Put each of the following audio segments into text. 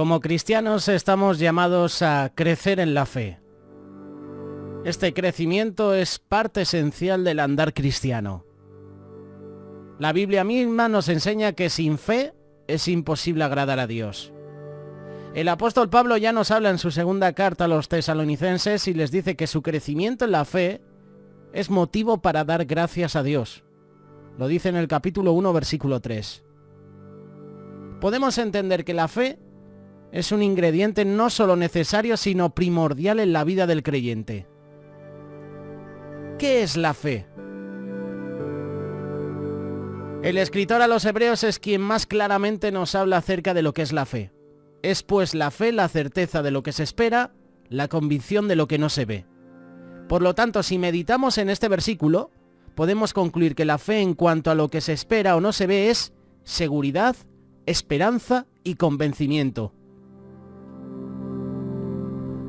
Como cristianos estamos llamados a crecer en la fe. Este crecimiento es parte esencial del andar cristiano. La Biblia misma nos enseña que sin fe es imposible agradar a Dios. El apóstol Pablo ya nos habla en su segunda carta a los tesalonicenses y les dice que su crecimiento en la fe es motivo para dar gracias a Dios. Lo dice en el capítulo 1, versículo 3. Podemos entender que la fe es un ingrediente no solo necesario, sino primordial en la vida del creyente. ¿Qué es la fe? El escritor a los Hebreos es quien más claramente nos habla acerca de lo que es la fe. Es pues la fe la certeza de lo que se espera, la convicción de lo que no se ve. Por lo tanto, si meditamos en este versículo, podemos concluir que la fe en cuanto a lo que se espera o no se ve es seguridad, esperanza y convencimiento.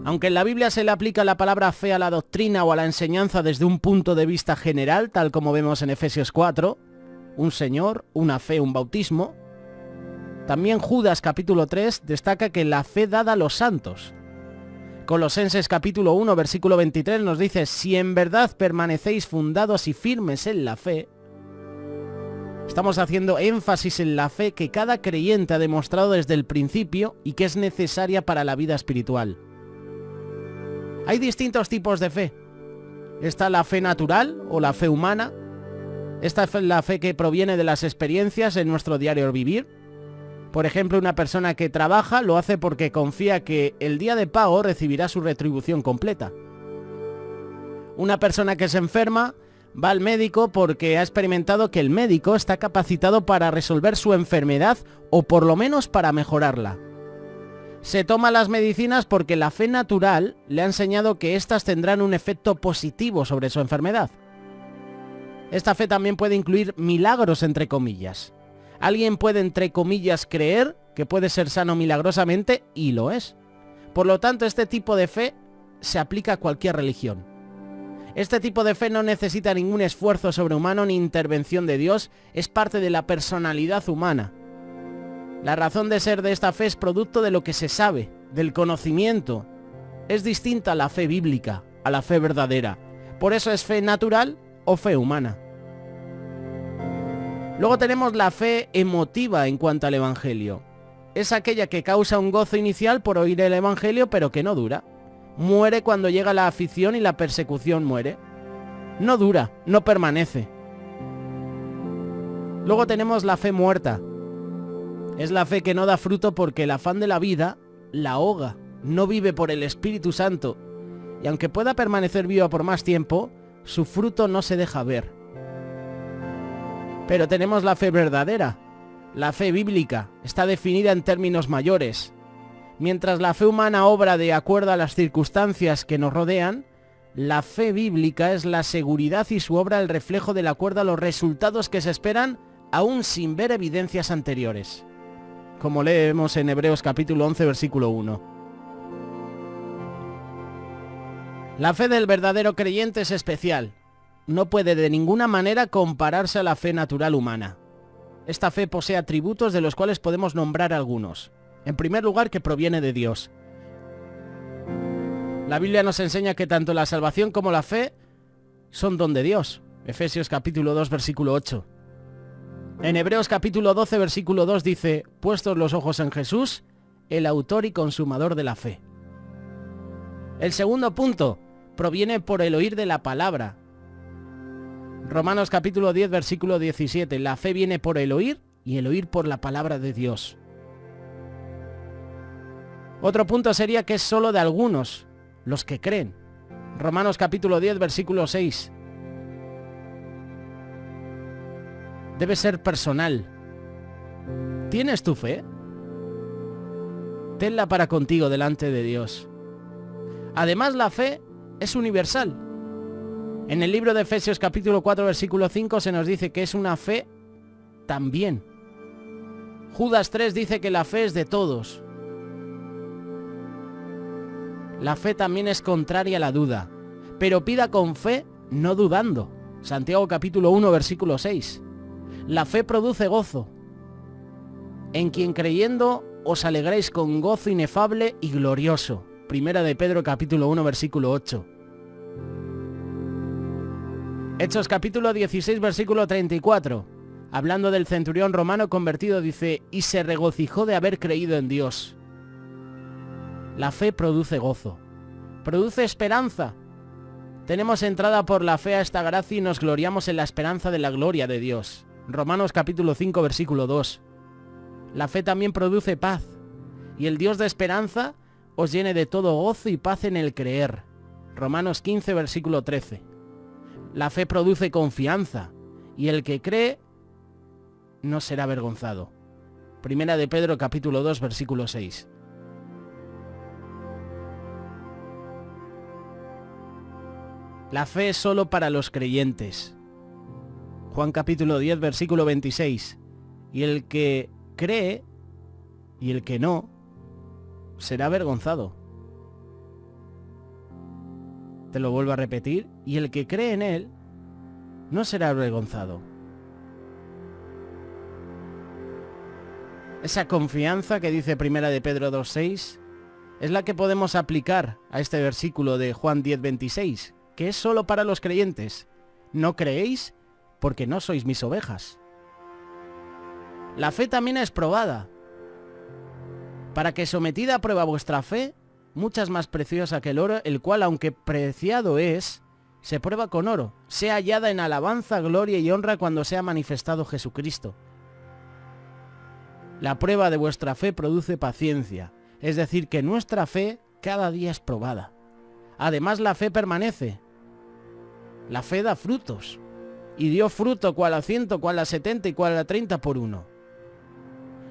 Aunque en la Biblia se le aplica la palabra fe a la doctrina o a la enseñanza desde un punto de vista general, tal como vemos en Efesios 4, un Señor, una fe, un bautismo, también Judas capítulo 3 destaca que la fe dada a los santos. Colosenses capítulo 1 versículo 23 nos dice: si en verdad permanecéis fundados y firmes en la fe. Estamos haciendo énfasis en la fe que cada creyente ha demostrado desde el principio y que es necesaria para la vida espiritual. Hay distintos tipos de fe. Está la fe natural o la fe humana. Esta es la fe que proviene de las experiencias en nuestro diario vivir. Por ejemplo, una persona que trabaja lo hace porque confía que el día de pago recibirá su retribución completa. Una persona que se enferma va al médico porque ha experimentado que el médico está capacitado para resolver su enfermedad o por lo menos para mejorarla. Se toma las medicinas porque la fe natural le ha enseñado que éstas tendrán un efecto positivo sobre su enfermedad. Esta fe también puede incluir milagros entre comillas. Alguien puede entre comillas creer que puede ser sano milagrosamente y lo es. Por lo tanto, este tipo de fe se aplica a cualquier religión. Este tipo de fe no necesita ningún esfuerzo sobrehumano ni intervención de Dios, es parte de la personalidad humana. La razón de ser de esta fe es producto de lo que se sabe, del conocimiento. Es distinta a la fe bíblica, a la fe verdadera. Por eso es fe natural o fe humana. Luego tenemos la fe emotiva en cuanto al Evangelio. Es aquella que causa un gozo inicial por oír el Evangelio, pero que no dura. Muere cuando llega la aflicción y la persecución muere. No dura, no permanece. Luego tenemos la fe muerta. Es la fe que no da fruto porque el afán de la vida la ahoga, no vive por el Espíritu Santo. Y aunque pueda permanecer viva por más tiempo, su fruto no se deja ver. Pero tenemos la fe verdadera. La fe bíblica está definida en términos mayores. Mientras la fe humana obra de acuerdo a las circunstancias que nos rodean, la fe bíblica es la seguridad y su obra el reflejo del acuerdo a los resultados que se esperan aún sin ver evidencias anteriores. Como leemos en Hebreos capítulo 11 versículo 1. La fe del verdadero creyente es especial. No puede de ninguna manera compararse a la fe natural humana. Esta fe posee atributos de los cuales podemos nombrar algunos. En primer lugar, que proviene de Dios. La Biblia nos enseña que tanto la salvación como la fe son don de Dios. Efesios capítulo 2 versículo 8. En Hebreos capítulo 12 versículo 2 dice: puestos los ojos en Jesús, el autor y consumador de la fe. El segundo punto proviene por el oír de la palabra. Romanos capítulo 10 versículo 17. La fe viene por el oír y el oír por la palabra de Dios. Otro punto sería que es solo de algunos, los que creen. Romanos capítulo 10 versículo 6. Debe ser personal. ¿Tienes tu fe? Tenla para contigo delante de Dios. Además, la fe es universal. En el libro de Efesios capítulo 4 versículo 5 se nos dice que es una fe también. Judas 3 dice que la fe es de todos. La fe también es contraria a la duda, pero pida con fe, no dudando. Santiago capítulo 1 versículo 6. La fe produce gozo. En quien creyendo os alegréis con gozo inefable y glorioso. Primera de Pedro capítulo 1 versículo 8. Hechos capítulo 16 versículo 34. Hablando del centurión romano convertido, dice: y se regocijó de haber creído en Dios. La fe produce gozo, produce esperanza. Tenemos entrada por la fe a esta gracia y nos gloriamos en la esperanza de la gloria de Dios. Romanos capítulo 5 versículo 2. La fe también produce paz, y el Dios de esperanza os llene de todo gozo y paz en el creer. Romanos 15 versículo 13. La fe produce confianza, y el que cree no será avergonzado. Primera de Pedro capítulo 2 versículo 6. La fe es solo para los creyentes. Juan capítulo 10 versículo 26. Y el que cree y el que no será avergonzado. Te lo vuelvo a repetir. Y el que cree en él no será avergonzado. Esa confianza que dice Primera de Pedro 2.6 es la que podemos aplicar a este versículo de Juan 10.26, que es solo para los creyentes. No creéis porque no sois mis ovejas. La fe también es probada, para que sometida a prueba vuestra fe, mucha es más preciosa que el oro, el cual, aunque preciado es, se prueba con oro, sea hallada en alabanza, gloria y honra cuando sea manifestado Jesucristo. La prueba de vuestra fe produce paciencia, es decir, que nuestra fe cada día es probada. Además, la fe permanece. La fe da frutos, y dio fruto cual a 100, cual a 70 y cual a 30 por uno.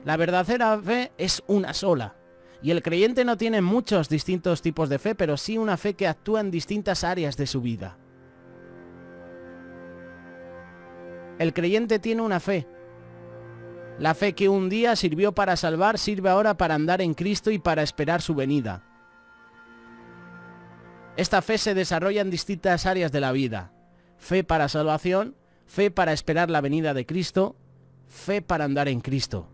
La verdadera fe es una sola, y el creyente no tiene muchos distintos tipos de fe, pero sí una fe que actúa en distintas áreas de su vida. El creyente tiene una fe. La fe que un día sirvió para salvar, sirve ahora para andar en Cristo y para esperar su venida. Esta fe se desarrolla en distintas áreas de la vida. Fe para salvación, fe para esperar la venida de Cristo, fe para andar en Cristo.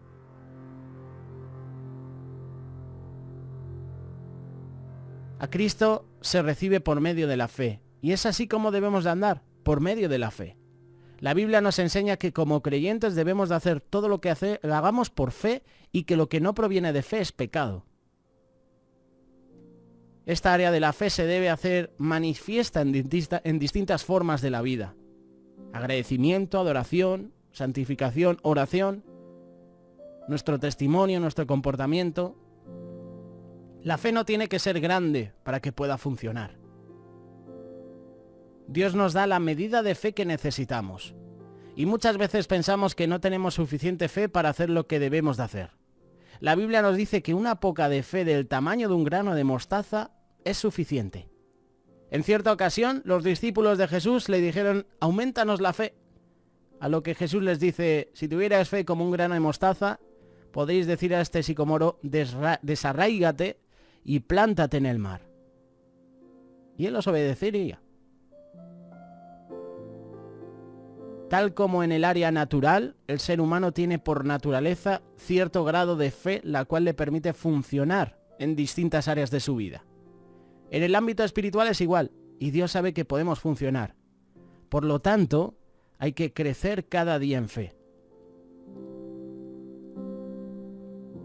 A Cristo se recibe por medio de la fe, y es así como debemos de andar, por medio de la fe. La Biblia nos enseña que como creyentes debemos de hacer todo lo que hagamos por fe, y que lo que no proviene de fe es pecado. Esta área de la fe se debe hacer manifiesta en distintas formas de la vida. Agradecimiento, adoración, santificación, oración, nuestro testimonio, nuestro comportamiento. La fe no tiene que ser grande para que pueda funcionar. Dios nos da la medida de fe que necesitamos. Y muchas veces pensamos que no tenemos suficiente fe para hacer lo que debemos de hacer. La Biblia nos dice que una poca de fe del tamaño de un grano de mostaza es suficiente. En cierta ocasión, los discípulos de Jesús le dijeron: aumentanos la fe. A lo que Jesús les dice: si tuvieras fe como un grano de mostaza, podéis decir a este sicómoro: desarráigate y plántate en el mar. Y él os obedecería. Tal como en el área natural, el ser humano tiene por naturaleza cierto grado de fe, la cual le permite funcionar en distintas áreas de su vida. En el ámbito espiritual es igual, y Dios sabe que podemos funcionar. Por lo tanto, hay que crecer cada día en fe.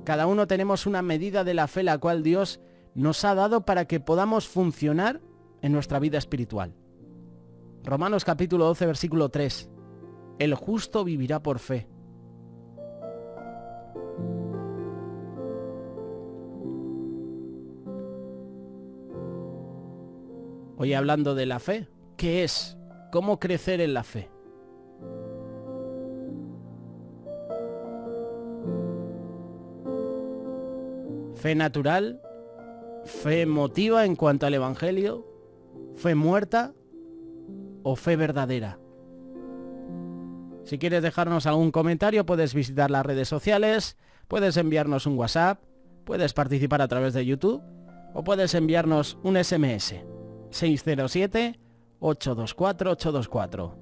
Cada uno tenemos una medida de la fe la cual Dios nos ha dado para que podamos funcionar en nuestra vida espiritual. Romanos capítulo 12, versículo 3. El justo vivirá por fe. Hoy hablando de la fe, ¿qué es? ¿Cómo crecer en la fe? Fe natural, fe emotiva en cuanto al Evangelio, fe muerta o fe verdadera. Si quieres dejarnos algún comentario, puedes visitar las redes sociales, puedes enviarnos un WhatsApp, puedes participar a través de YouTube o puedes enviarnos un SMS 607-824-824.